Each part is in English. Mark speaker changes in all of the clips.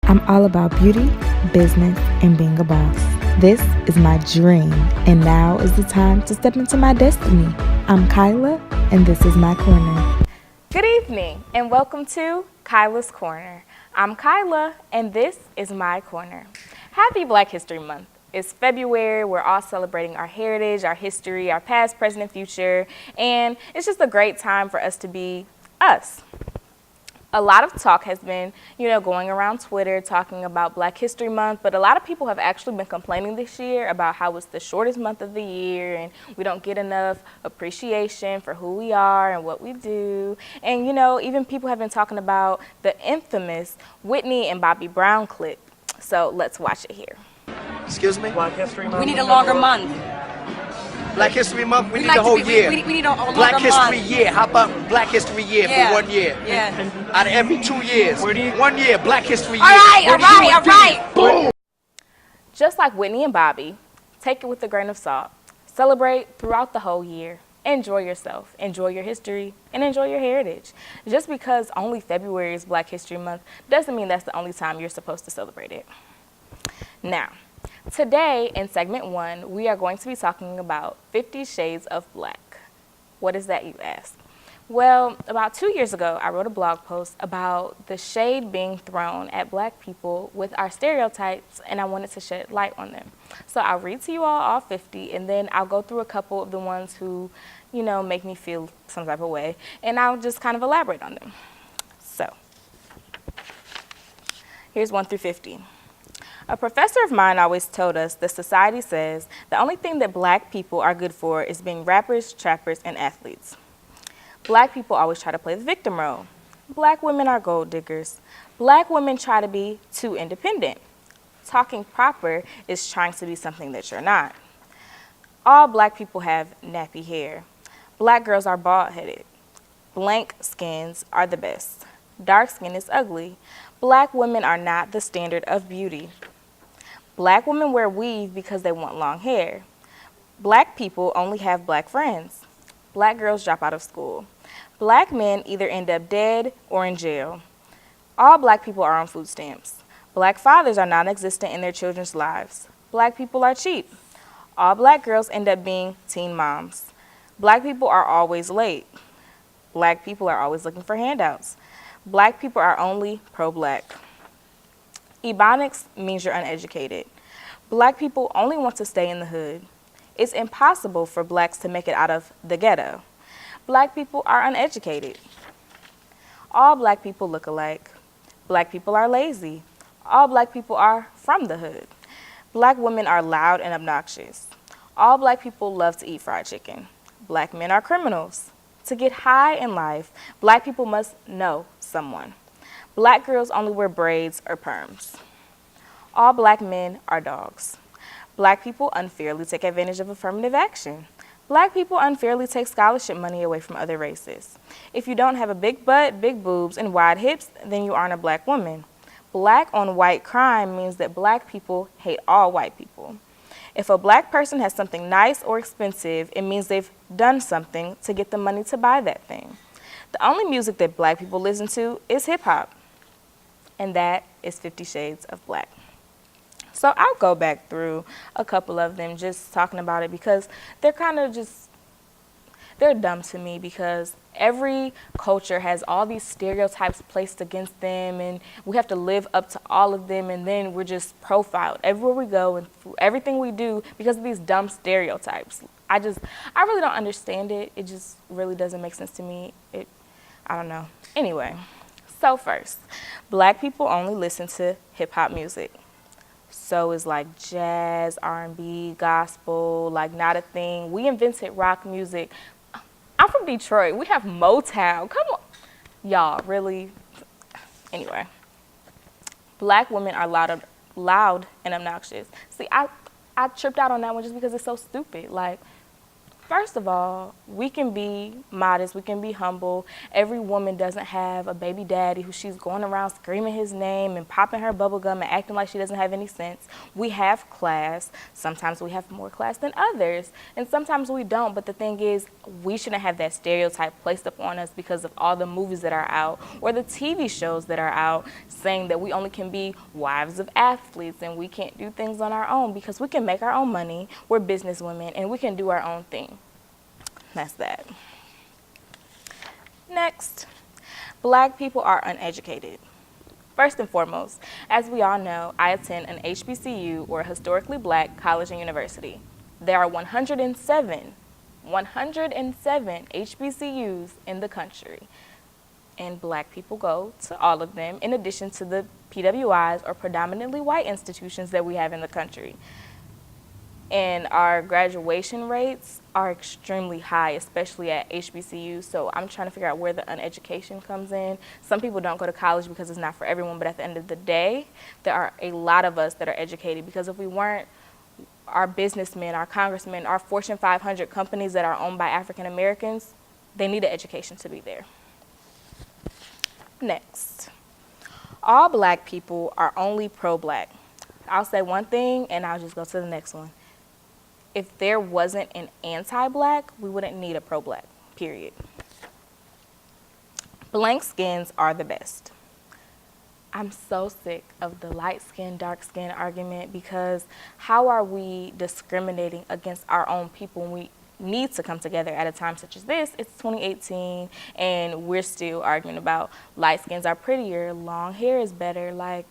Speaker 1: I'm all about beauty, business, and being a boss. This is my dream, and now is the time to step into my destiny. I'm Kyla, and this is my corner.
Speaker 2: Good evening, and welcome to Kyla's Corner. I'm Kyla, and this is my corner. Happy Black History Month. It's February. We're all celebrating our heritage, our history, our past, present, and future, and it's just a great time for us to be us. A lot of talk has been, going around Twitter talking about Black History Month, but a lot of people have actually been complaining this year about how it's the shortest month of the year and we don't get enough appreciation for who we are and what we do. And, even people have been talking about the infamous Whitney and Bobby Brown clip. So let's watch it here.
Speaker 3: Excuse me?
Speaker 4: Black History Month.
Speaker 5: We need a longer month.
Speaker 3: Black History Month? We need the whole year.
Speaker 5: We need a longer
Speaker 3: Black
Speaker 5: month.
Speaker 3: History Year. How about Black History Year for 1 year?
Speaker 5: Yeah.
Speaker 3: Out of every 2 years. 1 year, Black History Year.
Speaker 5: All right.
Speaker 3: Boom!
Speaker 2: Just like Whitney and Bobby, take it with a grain of salt. Celebrate throughout the whole year. Enjoy yourself, enjoy your history, and enjoy your heritage. Just because only February is Black History Month doesn't mean that's the only time you're supposed to celebrate it. Now, today in segment 1, we are going to be talking about 50 Shades of Black. What is that, you ask? Well, about 2 years ago, I wrote a blog post about the shade being thrown at Black people with our stereotypes, and I wanted to shed light on them. So I'll read to you all 50, and then I'll go through a couple of the ones who, make me feel some type of way, and I'll just kind of elaborate on them. So, here's 1 through 50. A professor of mine always told us that society says the only thing that Black people are good for is being rappers, trappers, and athletes. Black people always try to play the victim role. Black women are gold diggers. Black women try to be too independent. Talking proper is trying to be something that you're not. All Black people have nappy hair. Black girls are bald-headed. Blank skins are the best. Dark skin is ugly. Black women are not the standard of beauty. Black women wear weave because they want long hair. Black people only have Black friends. Black girls drop out of school. Black men either end up dead or in jail. All Black people are on food stamps. Black fathers are non-existent in their children's lives. Black people are cheap. All Black girls end up being teen moms. Black people are always late. Black people are always looking for handouts. Black people are only pro-Black. Ebonics means you're uneducated. Black people only want to stay in the hood. It's impossible for Blacks to make it out of the ghetto. Black people are uneducated. All Black people look alike. Black people are lazy. All Black people are from the hood. Black women are loud and obnoxious. All Black people love to eat fried chicken. Black men are criminals. To get high in life, Black people must know someone. Black girls only wear braids or perms. All Black men are dogs. Black people unfairly take advantage of affirmative action. Black people unfairly take scholarship money away from other races. If you don't have a big butt, big boobs, and wide hips, then you aren't a Black woman. Black on white crime means that Black people hate all white people. If a Black person has something nice or expensive, it means they've done something to get the money to buy that thing. The only music that Black people listen to is hip hop, and that is 50 Shades of Black. So I'll go back through a couple of them just talking about it because they're kind of they're dumb to me because every culture has all these stereotypes placed against them and we have to live up to all of them and then we're just profiled everywhere we go and through everything we do because of these dumb stereotypes. I really don't understand it. It just really doesn't make sense to me. I don't know. Anyway, so first, Black people only listen to hip hop music. So is like jazz, R&B, gospel, like not a thing. We invented rock music. I'm from Detroit. We have Motown. Come on. Y'all, really? Anyway. Black women are loud and obnoxious. See, I tripped out on that one just because it's so stupid. Like, First of all, we can be modest, we can be humble. Every woman doesn't have a baby daddy who she's going around screaming his name and popping her bubble gum and acting like she doesn't have any sense. We have class. Sometimes we have more class than others, and sometimes we don't. But the thing is, we shouldn't have that stereotype placed upon us because of all the movies that are out or the TV shows that are out saying that we only can be wives of athletes and we can't do things on our own, because we can make our own money. We're business women and we can do our own thing. That's that. Next, Black people are uneducated. First and foremost, as we all know, I attend an HBCU, or a historically Black college and university. There are 107 HBCUs in the country, and Black people go to all of them, in addition to the PWIs, or predominantly white institutions, that we have in the country. And our graduation rates are extremely high, especially at HBCUs. So I'm trying to figure out where the uneducation comes in. Some people don't go to college because it's not for everyone, but at the end of the day, there are a lot of us that are educated, because if we weren't, our businessmen, our congressmen, our Fortune 500 companies that are owned by African Americans, they need an education to be there. Next, all Black people are only pro-Black. I'll say one thing and I'll just go to the next one. If there wasn't an anti-Black, we wouldn't need a pro-Black, period. Blank skins are the best. I'm so sick of the light skin, dark skin argument, because how are we discriminating against our own people when we need to come together at a time such as this? It's 2018 and we're still arguing about light skins are prettier, long hair is better. Like,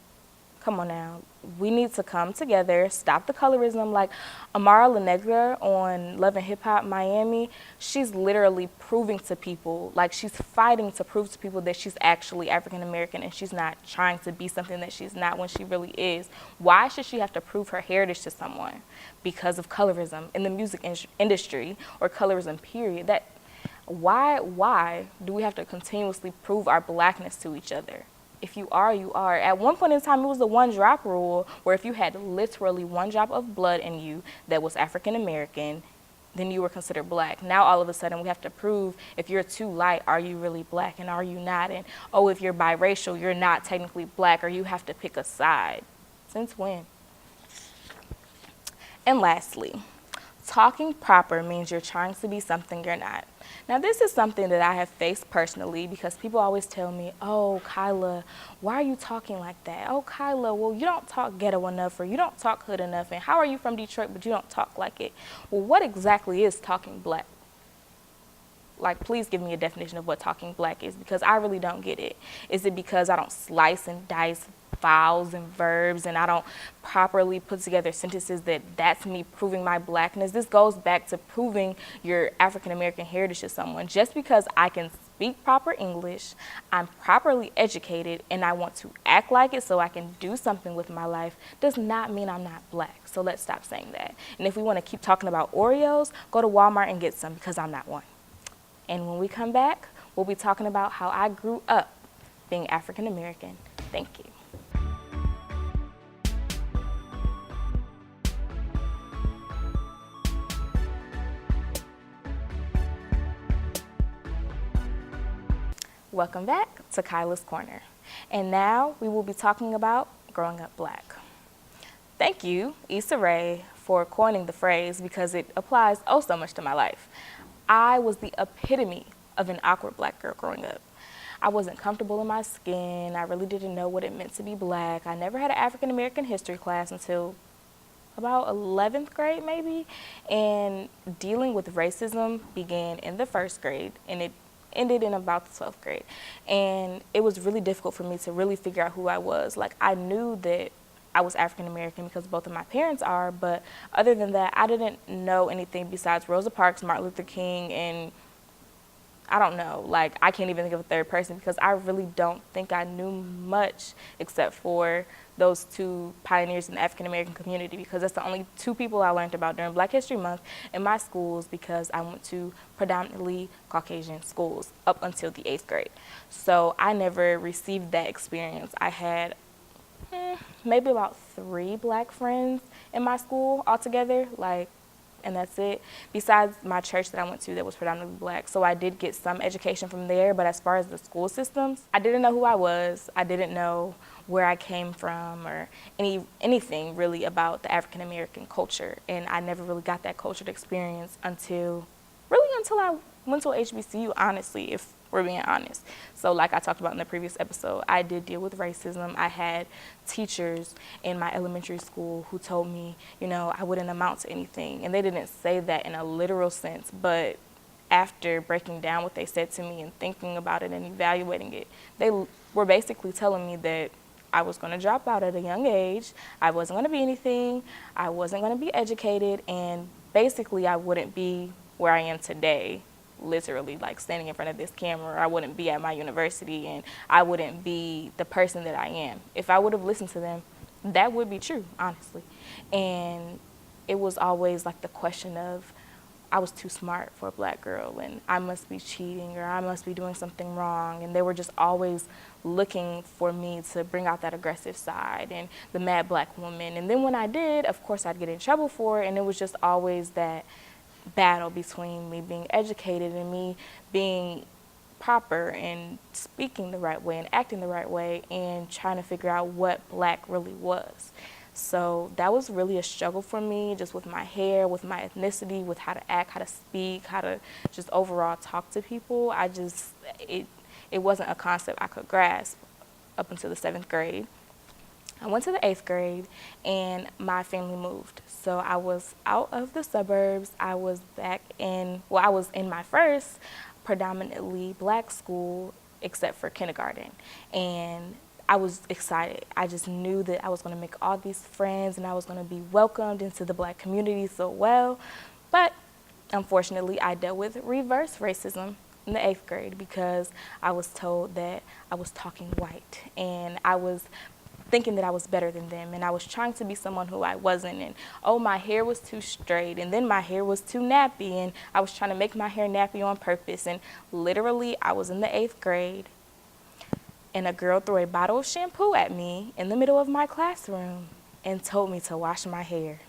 Speaker 2: come on now. We need to come together, stop the colorism. Like Amara La Negra on Love and Hip Hop Miami, she's literally proving to people, like she's fighting to prove to people that she's actually African American and she's not trying to be something that she's not when she really is. Why should she have to prove her heritage to someone? Because of colorism in the music industry, or colorism period. Why do we have to continuously prove our Blackness to each other? If you are, you are. At one point in time, it was the one drop rule, where if you had literally one drop of blood in you that was African American, then you were considered Black. Now all of a sudden we have to prove, if you're too light, are you really Black and are you not? And oh, if you're biracial, you're not technically Black, or you have to pick a side. Since when? And lastly, talking proper means you're trying to be something you're not. Now, this is something that I have faced personally, because people always tell me, oh, Kyla, why are you talking like that? Oh, Kyla, well, you don't talk ghetto enough, or you don't talk hood enough, and how are you from Detroit, but you don't talk like it? Well, what exactly is talking Black? Like, please give me a definition of what talking Black is, because I really don't get it. Is it because I don't slice and dice vowels and verbs, and I don't properly put together sentences that's me proving my Blackness? This goes back to proving your African American heritage to someone. Just because I can speak proper English, I'm properly educated, and I want to act like it so I can do something with my life, does not mean I'm not Black. So let's stop saying that. And if we want to keep talking about Oreos, go to Walmart and get some, because I'm not one. And when we come back, we'll be talking about how I grew up being African American. Thank you. Welcome back to Kyla's Corner. And now we will be talking about growing up Black. Thank you, Issa Rae, for coining the phrase, because it applies oh so much to my life. I was the epitome of an awkward Black girl growing up. I wasn't comfortable in my skin. I really didn't know what it meant to be Black. I never had an African American history class until about 11th grade maybe. And dealing with racism began in the 1st grade, and it ended in about the 12th grade. And it was really difficult for me to really figure out who I was. Like, I knew that I was African American because both of my parents are, but other than that, I didn't know anything besides Rosa Parks, Martin Luther King, and I don't know, like, I can't even think of a third person, because I really don't think I knew much except for those two pioneers in the African American community, because that's the only two people I learned about during Black History Month in my schools, because I went to predominantly Caucasian schools up until the 8th grade. So I never received that experience. I had maybe about 3 Black friends in my school altogether, like and that's it. Besides my church that I went to that was predominantly black, so I did get some education from there, but as far as the school systems, I didn't know who I was. I didn't know where I came from or anything really about the African American culture, and I never really got that cultured experience until I went to a HBCU, honestly, if we're being honest. So like I talked about in the previous episode, I did deal with racism. I had teachers in my elementary school who told me, you know, I wouldn't amount to anything. And they didn't say that in a literal sense, but after breaking down what they said to me and thinking about it and evaluating it, they were basically telling me that I was going to drop out at a young age, I wasn't going to be anything, I wasn't going to be educated, and basically I wouldn't be where I am today, literally, like standing in front of this camera. I wouldn't be at my university, and I wouldn't be the person that I am. If I would have listened to them, that would be true, honestly. And it was always like the question of, I was too smart for a black girl, and I must be cheating, or I must be doing something wrong. And they were just always looking for me to bring out that aggressive side and the mad black woman. And then when I did, of course, I'd get in trouble for it, and it was just always that battle between me being educated and me being proper and speaking the right way and acting the right way and trying to figure out what black really was. So that was really a struggle for me, just with my hair, with my ethnicity, with how to act, how to speak, how to just overall talk to people. It wasn't a concept I could grasp up until the 7th grade. I went to the 8th grade and my family moved. So I was out of the suburbs. I was in my first predominantly black school except for kindergarten. And I was excited. I just knew that I was going to make all these friends and I was going to be welcomed into the black community so well. But unfortunately, I dealt with reverse racism in the 8th grade because I was told that I was talking white, and I was thinking that I was better than them, and I was trying to be someone who I wasn't, and oh, my hair was too straight, and then my hair was too nappy, and I was trying to make my hair nappy on purpose. And literally, I was in the 8th grade, and a girl threw a bottle of shampoo at me in the middle of my classroom and told me to wash my hair.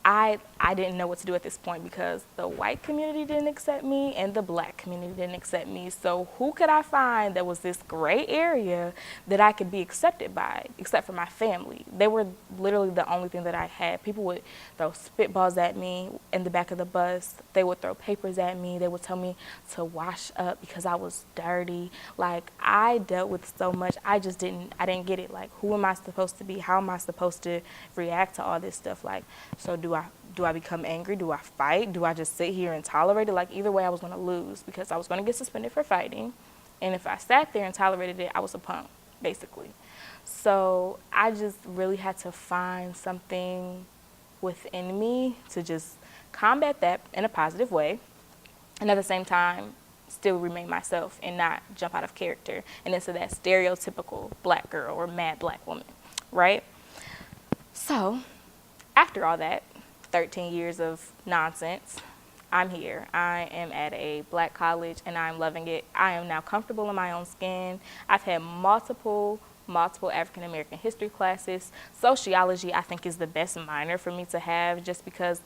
Speaker 2: I didn't know what to do at this point because the white community didn't accept me and the black community didn't accept me. So who could I find that was this gray area that I could be accepted by, except for my family? They were literally the only thing that I had. People would throw spitballs at me in the back of the bus. They would throw papers at me. They would tell me to wash up because I was dirty. Like, I dealt with so much. I didn't get it. Like, who am I supposed to be? How am I supposed to react to all this stuff? Like, so do I become angry? Do I fight? Do I just sit here and tolerate it? Like, either way, I was going to lose because I was going to get suspended for fighting. And if I sat there and tolerated it, I was a punk, basically. So I just really had to find something within me to just combat that in a positive way. And at the same time, still remain myself and not jump out of character and into that stereotypical black girl or mad black woman, right? So after all that, 13 years of nonsense, I'm here. I am at a black college and I'm loving it. I am now comfortable in my own skin. I've had multiple African American history classes. Sociology, I think, is the best minor for me to have just because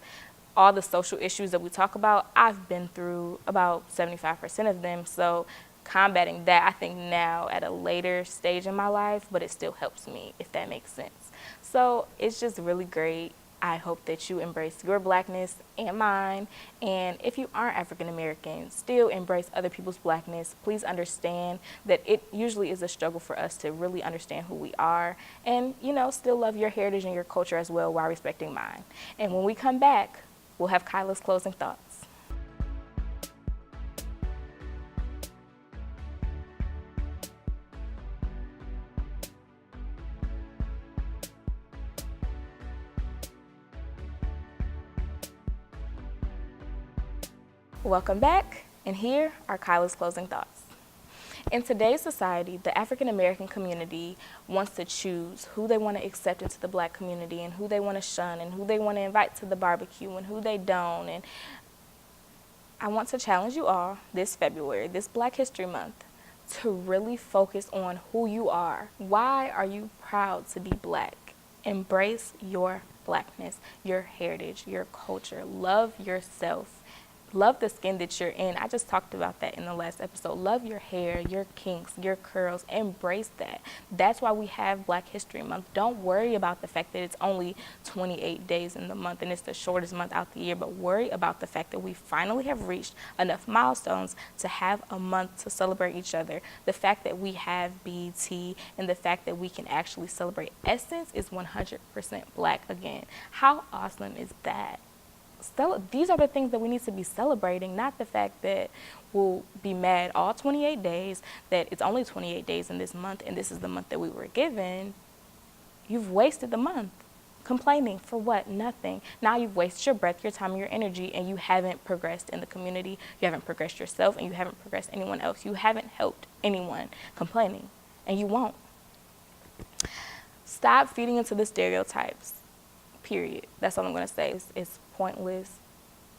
Speaker 2: all the social issues that we talk about, I've been through about 75% of them. So combating that, I think now at a later stage in my life, but it still helps me, if that makes sense. So it's just really great. I hope that you embrace your blackness and mine. And if you aren't African American, still embrace other people's blackness. Please understand that it usually is a struggle for us to really understand who we are and, still love your heritage and your culture as well while respecting mine. And when we come back, we'll have Kyla's closing thoughts. Welcome back, and here are Kyla's closing thoughts. In today's society, the African American community wants to choose who they want to accept into the black community and who they want to shun and who they want to invite to the barbecue and who they don't. And I want to challenge you all this February, this Black History Month, to really focus on who you are. Why are you proud to be black? Embrace your blackness, your heritage, your culture. Love yourself. Love the skin that you're in. I just talked about that in the last episode. Love your hair, your kinks, your curls. Embrace that. That's why we have Black History Month. Don't worry about the fact that it's only 28 days in the month and it's the shortest month out the year, but worry about the fact that we finally have reached enough milestones to have a month to celebrate each other. The fact that we have BET and the fact that we can actually celebrate Essence is 100% Black again. How awesome is that? These are the things that we need to be celebrating, not the fact that we'll be mad all 28 days, that it's only 28 days in this month and this is the month that we were given. You've wasted the month complaining for what? Nothing. Now you've wasted your breath, your time, your energy, and you haven't progressed in the community. You haven't progressed yourself, and you haven't progressed anyone else. You haven't helped anyone complaining, and you won't. Stop feeding into the stereotypes. Period. That's all I'm going to say. It's pointless,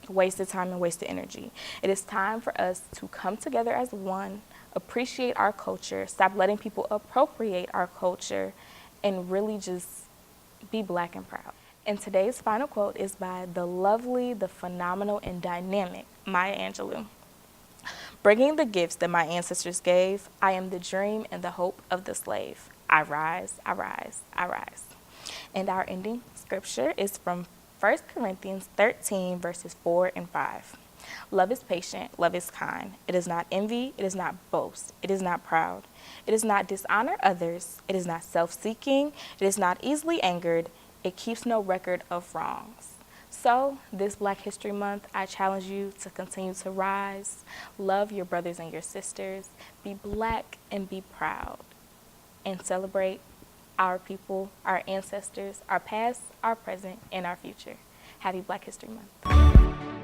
Speaker 2: wasted time and wasted energy. It is time for us to come together as one, appreciate our culture, stop letting people appropriate our culture, and really just be Black and proud. And today's final quote is by the lovely, the phenomenal, and dynamic Maya Angelou. Bringing the gifts that my ancestors gave, I am the dream and the hope of the slave. I rise, I rise, I rise. And our ending scripture is from 1 Corinthians 13, verses 4 and 5. Love is patient, love is kind. It is not envy, it is not boast, it is not proud. It does not dishonor others, it is not self-seeking, it is not easily angered, it keeps no record of wrongs. So, this Black History Month, I challenge you to continue to rise, love your brothers and your sisters, be Black and be proud, and celebrate our people, our ancestors, our past, our present, and our future. Happy Black History Month.